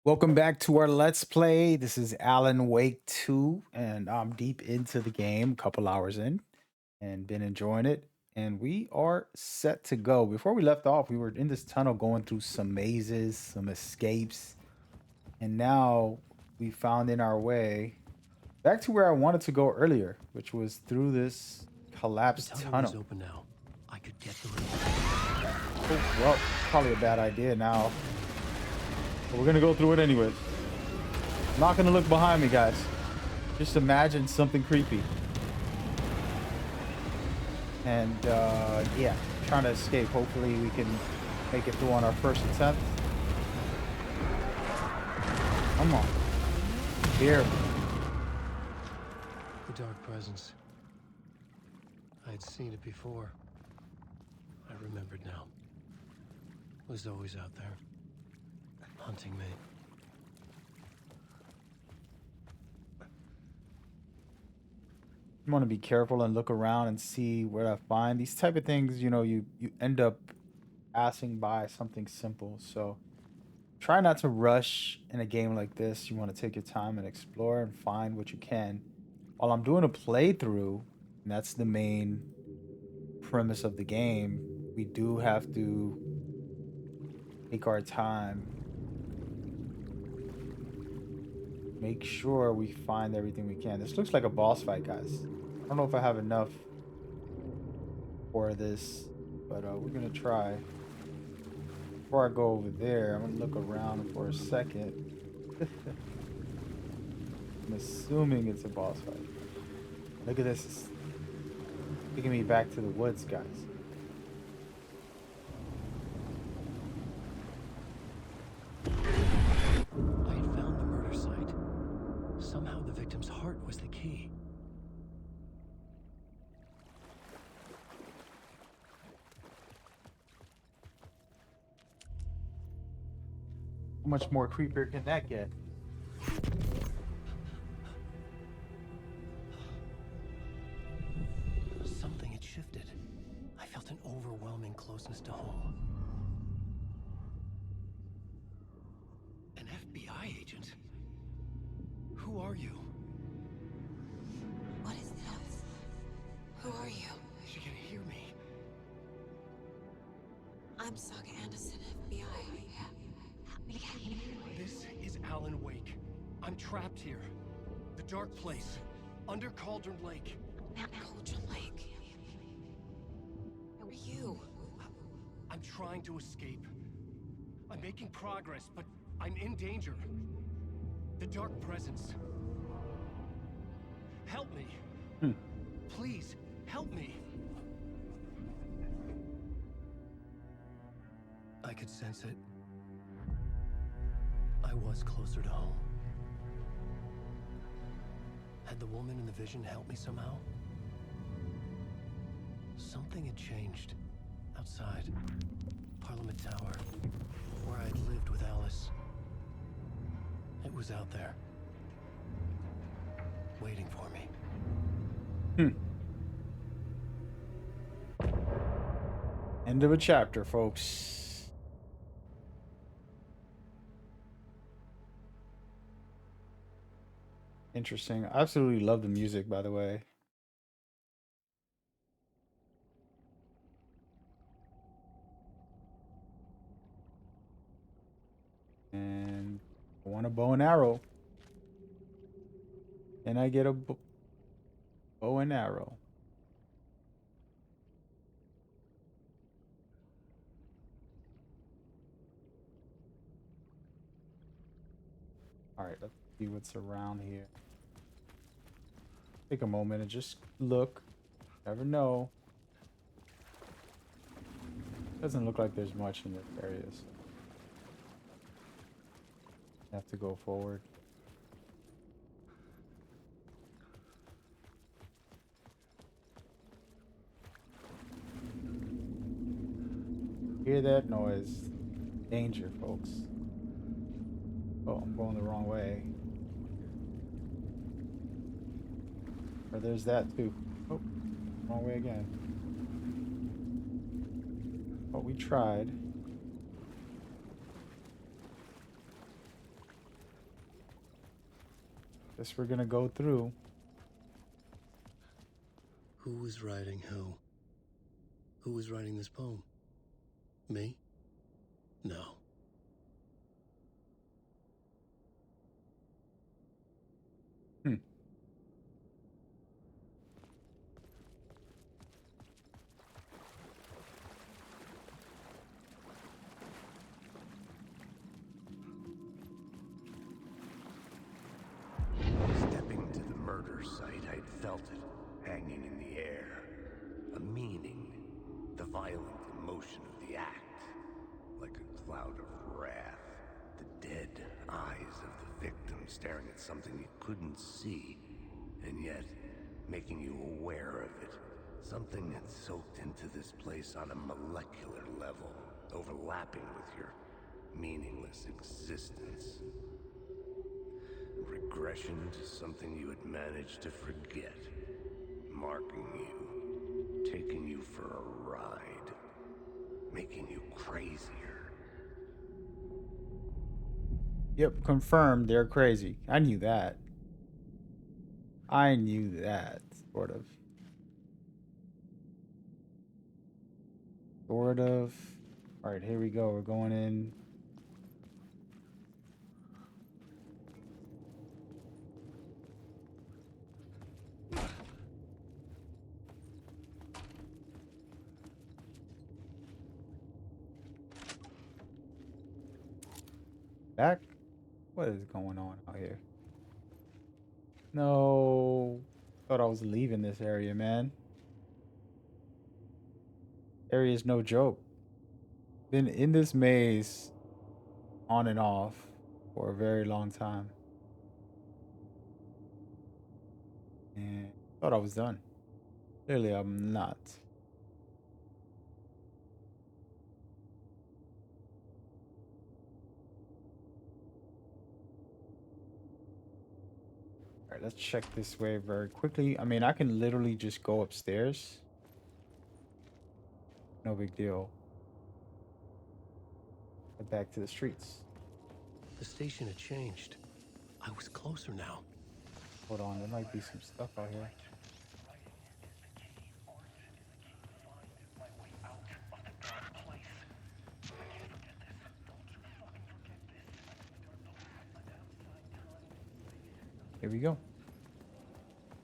Welcome back to our Let's Play. This is Alan Wake 2, and I'm deep into the game, a couple hours in, and been enjoying it. And we are set to go. Before we left off, we were in this tunnel going through some mazes, some escapes, and now we found in our way back to where I wanted to go earlier, which was through this The collapsed tunnel is tunnel. open now. I could get through. Oh, well, probably a bad idea now, but we're gonna go through it anyways. I'm not gonna look behind me, guys. Just imagine something creepy. And yeah, trying to escape. Hopefully we can make it through on our first attempt. Come on. Here. The dark presence. I had seen it before. I remembered now. It was always out there, hunting me. You want to be careful and look around and see where I find these type of things. You end up passing by something simple. So try not to rush in a game like this. You want to take your time and explore and find what you can. While I'm doing a playthrough, and that's the main premise of the game, we do have to take our time, make sure we find everything we can. This looks like a boss fight, guys. I don't know if I have enough for this, but we're gonna try. Before I go over there, I'm gonna look around for a second. I'm assuming it's a boss fight. Look at this. It's taking me back to the woods, guys. I had found the murder site. Somehow the victim's heart was the key. How much more creepier can that get? Something had shifted. I felt an overwhelming closeness to home. An FBI agent? Who are you? What is this? Who are you? She can hear me. I'm Saga Anderson, FBI. This is Alan Wake. I'm trapped here. The dark place. Under Cauldron Lake. Cauldron Lake. Who are you? I'm trying to escape. I'm making progress, but I'm in danger. The dark presence. Help me. Hmm. Please, help me. I could sense it. I was closer to home. Had the woman in the vision helped me somehow? Something had changed. Outside. Parliament Tower. Where I'd lived with Alice. It was out there. Waiting for me. End of a chapter, folks. Interesting. I absolutely love the music, by the way. And I want a bow and arrow. And I get a bow and arrow. All right, let's see what's around here. Take a moment and just look. Never know. Doesn't look like there's much in this area, so have to go forward. Hear that noise? Danger, folks. Oh, I'm going the wrong way. Or there's that too. Oh, wrong way again. But we tried. Guess we're gonna go through. Who was writing who? Who was writing this poem? Me? No. Hmm. Stepping to the murder site, I'd felt it hanging in the air. A meaning, the violent emotion of the act, like a cloud of wrath. The dead eyes of the victim staring at something you couldn't see, and yet making you aware of it. Something had soaked into this place on a molecular level, overlapping with your meaningless existence. Regression to something you had managed to forget. Marking you. Taking you for a ride. Making you crazier. Yep, confirmed. They're crazy. I knew that. I knew that. Sort of. Sort of. All right, here we go. We're going in. Back? What is going on out here? No. Thought I was leaving this area, man. Area is no joke. Been in this maze on and off for a very long time. And thought I was done. Clearly, I'm not. All right, let's check this way very quickly. I mean, I can literally just go upstairs. No big deal. Head back to the streets. The station had changed. I was closer now. Hold on, there might be some stuff out here. Here we go.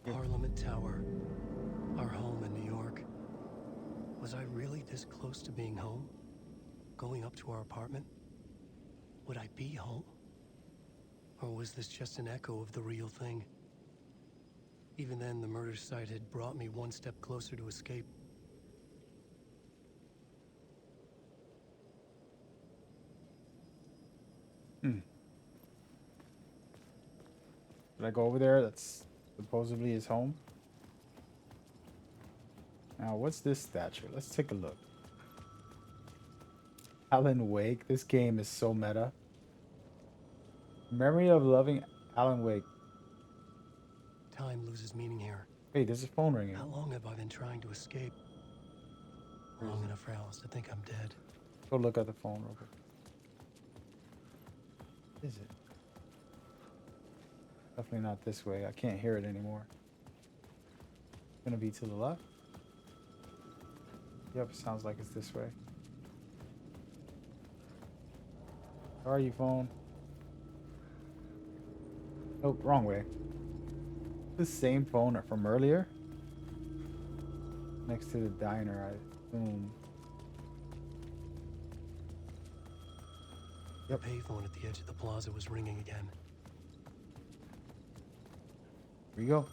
Parliament Tower. Our home in New York. Was I really this close to being home? Going up to our apartment? Would I be home? Or was this just an echo of the real thing? Even then, the murder site had brought me one step closer to escape. Hmm. Should I go over there? That's supposedly his home. Now, what's this statue? Let's take a look. Alan Wake. This game is so meta. Memory of loving Alan Wake. Time loses meaning here. Hey, there's a phone ringing. How long have I been trying to escape? Long enough for Alice to think I'm dead. Go look at the phone real quick. What is it? Definitely not this way. I can't hear it anymore. It's gonna be to the left. Yep, sounds like it's this way. How are you, phone? Nope, wrong way. The same phone from earlier. Next to the diner, I assume. The payphone at the edge of the plaza was ringing again. Here we go.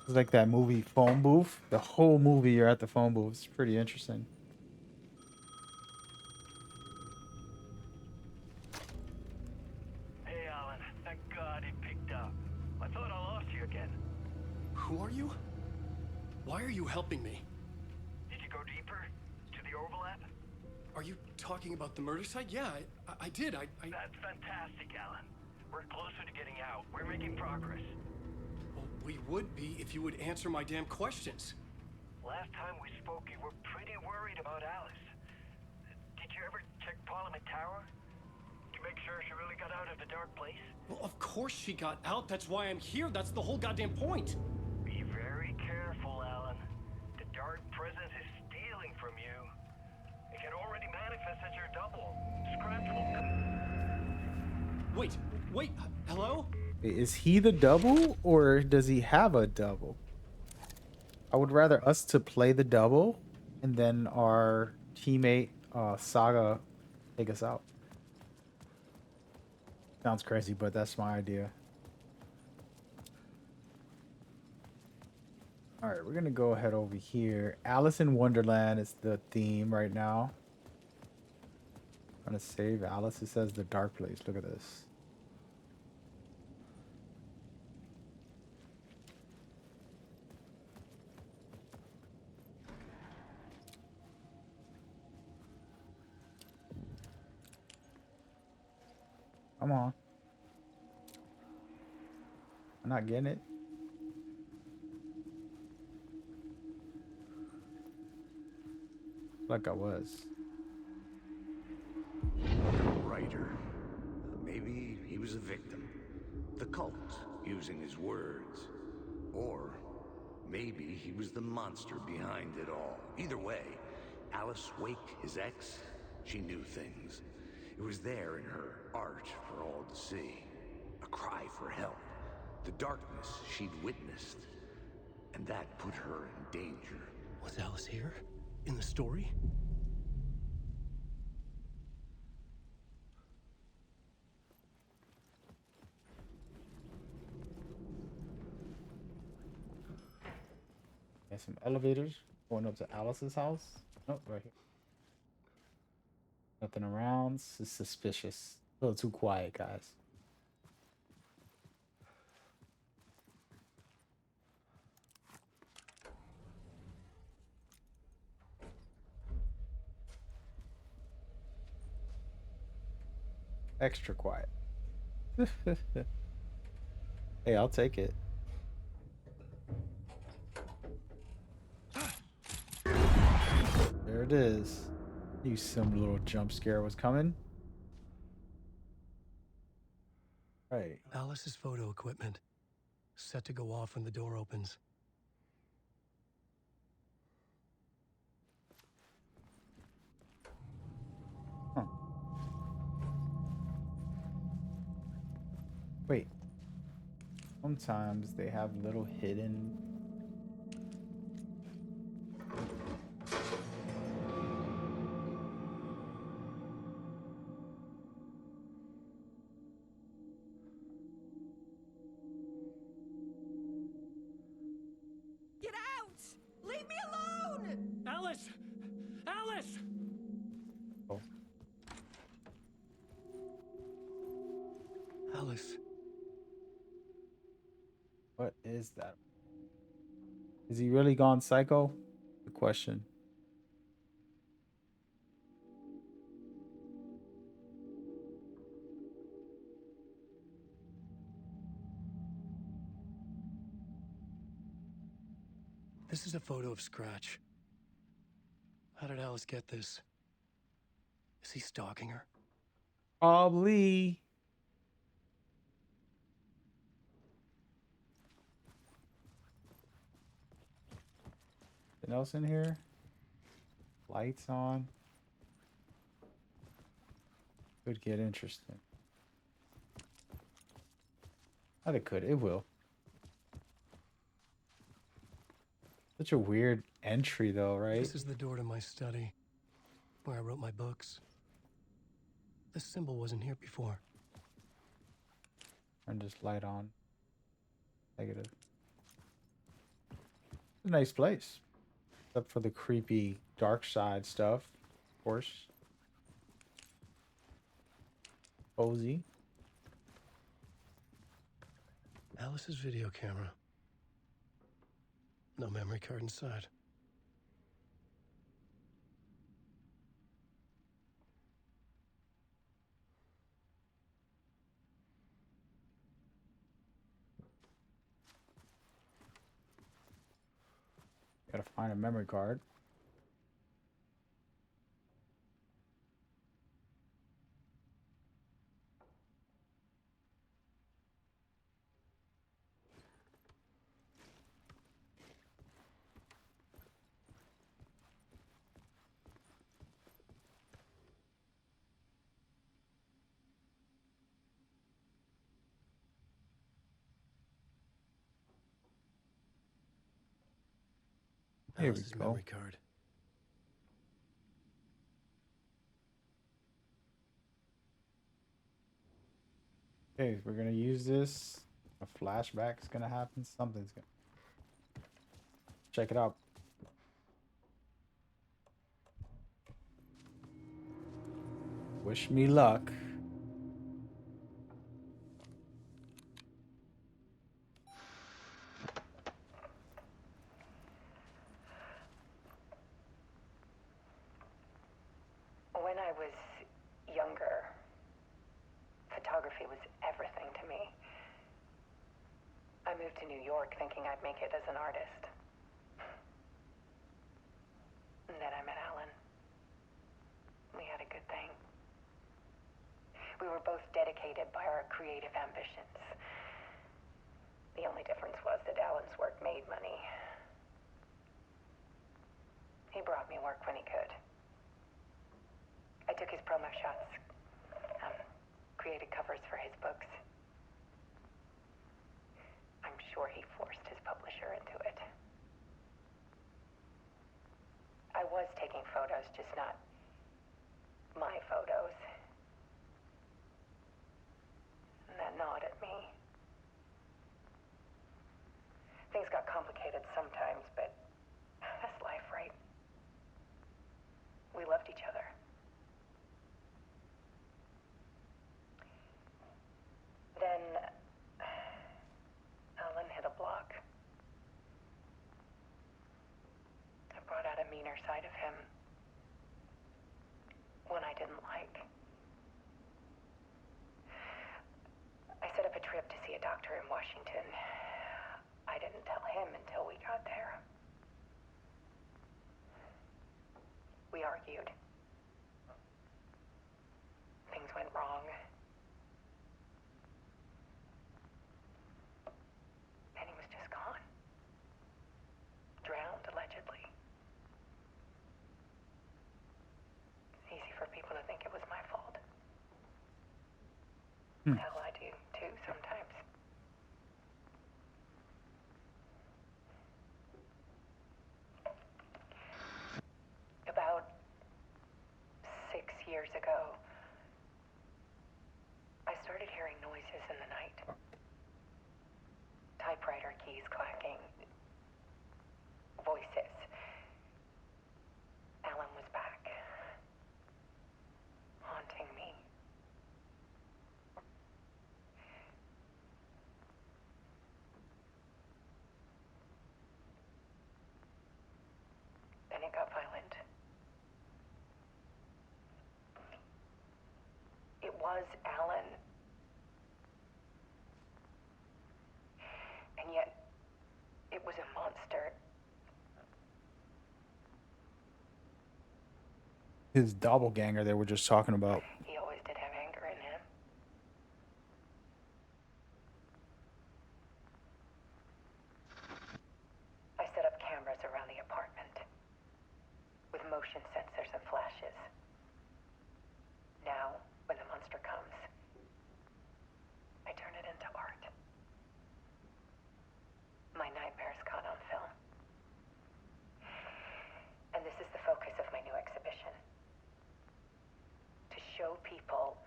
It's like that movie Phone Booth. The whole movie you're at the phone booth. It's pretty interesting. Hey, Alan. Thank God it picked up. I thought I lost you again. Who are you? Why are you helping me? Did you go deeper? To the overlap? Are you talking about the murder site? Yeah, I did. That's fantastic, Alan. We're closer to getting out. We're making progress. Well, we would be if you would answer my damn questions. Last time we spoke, you were pretty worried about Alice. Did you ever check Parliament Tower? To make sure she really got out out of the dark place? Well, of course she got out. That's why I'm here. That's the whole goddamn point. Be very careful, Alan. The dark presence is stealing from you. It can already manifest as your double. Scratch will Wait, hello? Is he the double or does he have a double? I would rather us to play the double and then our teammate Saga take us out. Sounds crazy, but that's my idea. All right, we're gonna go ahead over here. Alice in Wonderland is the theme right now. I'm gonna save Alice. It says the dark place. Look at this. Come on. I'm not getting it. Like I was. Writer. Maybe he was a victim. The cult, using his words. Or maybe he was the monster behind it all. Either way, Alice Wake, his ex, she knew things. It was there in her art for all to see. A cry for help. The darkness she'd witnessed. And that put her in danger. Was Alice here? In the story? Got some elevators going up to Alice's house. Nope, right here. Nothing around. This is suspicious. A little too quiet, guys. Extra quiet. Hey, I'll take it. There it is. Knew some little jump scare was coming. Right. Alice's photo equipment. Set to go off when the door opens. Huh. Wait. Sometimes they have little hidden. Get out! Leave me alone! Alice! Alice! Oh. Alice. What is that? Is he really gone psycho? The question. This is a photo of Scratch. How did Alice get this? Is he stalking her? Probably. Anything else in here? Lights on. Could get interesting. Not it could. It will. Such a weird entry, though, right? This is the door to my study, where I wrote my books. This symbol wasn't here before. And just light on. Negative. It's a nice place. Except for the creepy dark side stuff, of course. Cozy. Alice's video camera. No memory card inside. Gotta find a memory card. Here we Alice's go. memory card. Okay, we're gonna use this. A flashback's gonna happen. Something's gonna check it out. Wish me luck. When I was younger, photography was everything to me. I moved to New York thinking I'd make it as an artist. And then I met Alan. We had a good thing. We were both dedicated by our creative ambitions. The only difference was that Alan's work made money. He brought me work when he could. I took his promo shots, created covers for his books. I'm sure he forced his publisher into it. I was taking photos, just not my photos. And that gnawed at me. Things got complicated sometimes, but that's life, right? We loved each other. Then Alan hit a block. I brought out a meaner side of him. One I didn't like. I set up a trip to see a doctor in Washington. I didn't tell him until we got there. We argued. Things went wrong. And he was just gone. Drowned, allegedly. It's easy for people to think it was my fault. Hell, I do too sometimes. About 6 years ago, I started hearing noises in the night. Typewriter keys clacking. Voices. Alan was back. Haunting me. Then it got violent. It was Alan. And yet, it was a monster. His doppelganger they were just talking about. He always did have anger in him. I set up cameras around the apartment with motion sensors and flashes. Now, when the monster comes, I turn it into art. My nightmares caught on film. And this is the focus of my new exhibition. To show people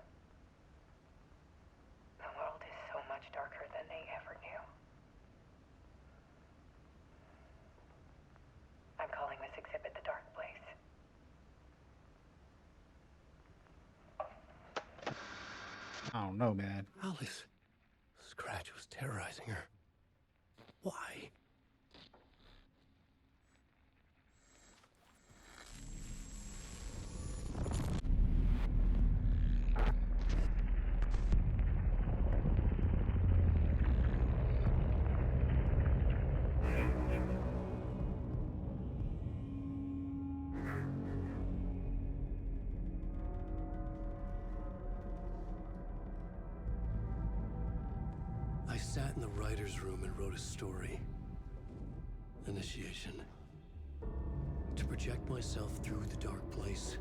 the world is so much darker than they ever knew. I'm calling this exhibit The Dark Place. I don't know, man. Alice. Scratch was terrorizing her. Why? I sat in the writer's room and wrote a story. Initiation. To project myself through the dark place,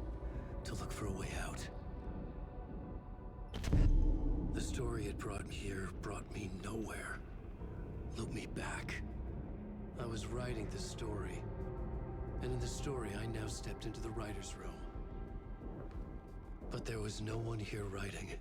to look for a way out. The story it brought me here brought me nowhere. Looped me back. I was writing this story And in the story, I now stepped into the writer's room. But there was no one here writing it.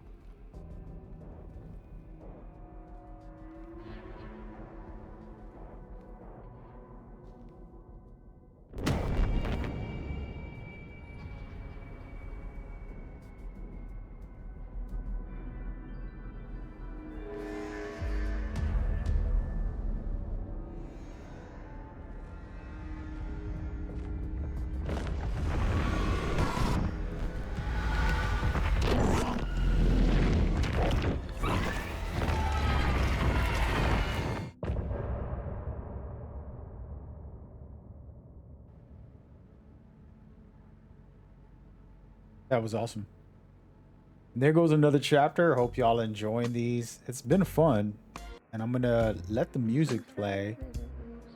That was awesome. There goes another chapter. Hope y'all enjoying these. It's been fun. And I'm gonna let the music play.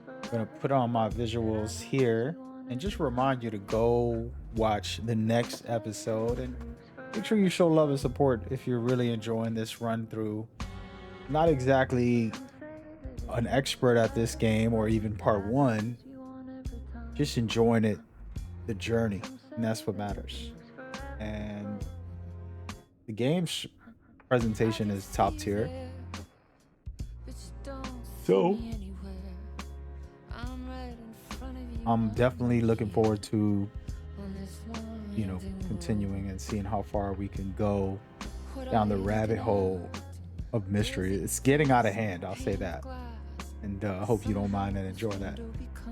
I'm gonna put on my visuals here and just remind you to go watch the next episode and make sure you show love and support if you're really enjoying this run through. Not exactly an expert at this game or even part one, just enjoying it, the journey, and that's what matters. And the game's presentation is top tier. So I'm definitely looking forward to, continuing and seeing how far we can go down the rabbit hole of mystery. It's getting out of hand, I'll say that. And I hope you don't mind and enjoy that.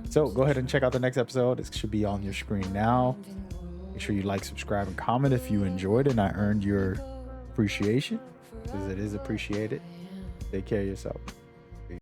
So go ahead and check out the next episode. It should be on your screen now. Make sure you like, subscribe, and comment if you enjoyed it and I earned your appreciation, because it is appreciated. Take care of yourself.